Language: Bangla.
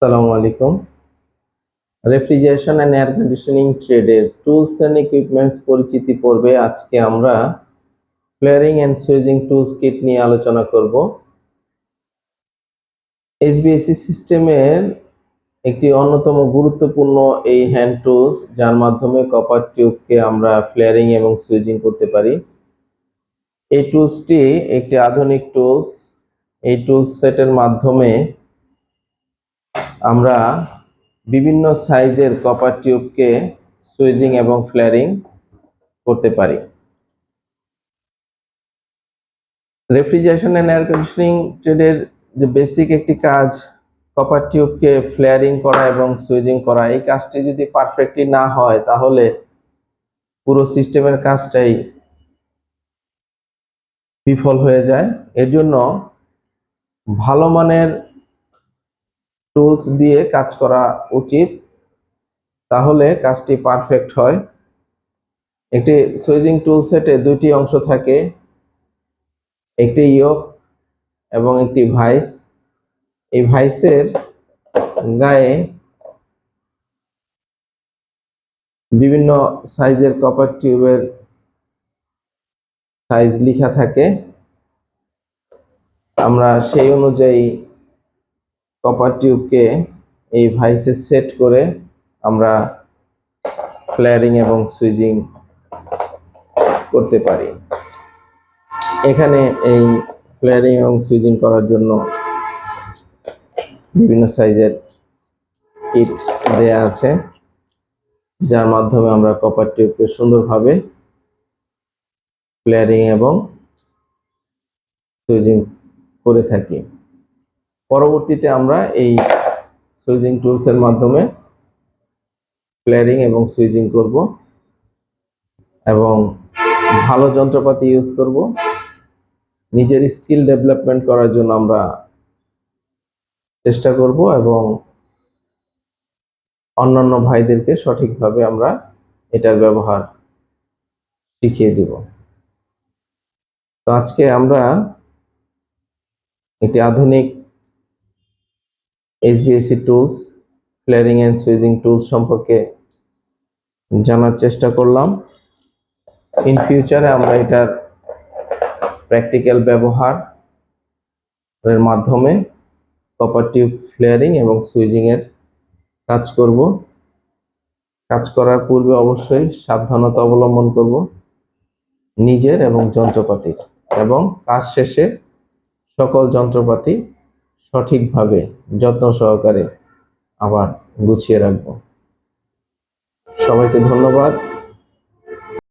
আসসালামু আলাইকুম। রেফ্রিজারেশন অ্যান্ড এয়ার কন্ডিশনিং ট্রেডের টুলস অ্যান্ড ইকুইপমেন্টস পরিচিতি পর্বে আজকে আমরা flaring and swaging tools kit নিয়ে আলোচনা করব। এইচভিএসি সিস্টেমের একটি অন্যতম গুরুত্বপূর্ণ এই হ্যান্ড টুলস, যার মাধ্যমে কপার টিউবকে আমরা ফ্লেয়ারিং এবং সুইজিং করতে পারি। এই টুলসটি একটি আধুনিক টুলস। এই টুলস সেটের মাধ্যমে আমরা বিভিন্ন সাইজের কপার টিউবকে সুইজিং এবং ফ্লেয়ারিং করতে পারি। রেফ্রিজারেশন এন্ড এয়ার কন্ডিশনিং ট্রেডের যে বেসিক একটি কাজ, কপার টিউবকে ফ্লেয়ারিং করা এবং সুইজিং করা, এই কাজটি যদি পারফেক্টলি না হয় তাহলে পুরো সিস্টেমের কাজটাই বিফল হয়ে যায়। এর জন্য ভালো মানের টুলস দিয়ে কাজ করা উচিত, তাহলে কাজটি পারফেক্ট হয়। একটি সুইজিং টুল সেটে দুইটি অংশ থাকে, একটি ইয়োক এবং একটি ভাইস। এই ভাইসের গায়ে বিভিন্ন সাইজের কপার টিউবের সাইজ লেখা থাকে। আমরা সেই অনুযায়ী কপার টিউবকে এই ভাইসে সেট করে আমরা ফ্লেয়ারিং এবং সুইজিং করতে পারি। এখানে এই ফ্লেয়ারিং এবং সুইজিং করার জন্য বিভিন্ন সাইজের কিট দেয়া আছে, যার মাধ্যমে আমরা কপার টিউবকে সুন্দরভাবে ফ্লেয়ারিং এবং সুইজিং করে থাকি। পরবর্তীতে আমরা এই সুইজিং টুলসের মাধ্যমে ফ্লেয়ারিং এবং সুইজিং করব এবং ভালো যন্ত্রপাতি ইউজ করব। নিজের স্কিল ডেভেলপমেন্ট করার জন্য আমরা চেষ্টা করব এবং অন্যান্য ভাইদেরকে সঠিকভাবে আমরা এটার ব্যবহার শিখিয়ে দিব। তো আজকে আমরা একটি আধুনিক HVAC tools, flaring and swaging tools সম্পর্কে জানার চেষ্টা করলাম। ইন ফিউচারে আমরা এটার প্র্যাকটিক্যাল ব্যবহারের মাধ্যমে কপার টিউব ফ্লেয়ারিং এবং সুইজিং এর কাজ করব। কাজ করার পূর্বে অবশ্যই সাবধানতা অবলম্বন করব নিজের এবং যন্ত্রপাতির, এবং কাজ শেষে সকল যন্ত্রপাতি সঠিকভাবে যত্ন সহকারে আবার গুছিয়ে রাখব। সবাইকে ধন্যবাদ।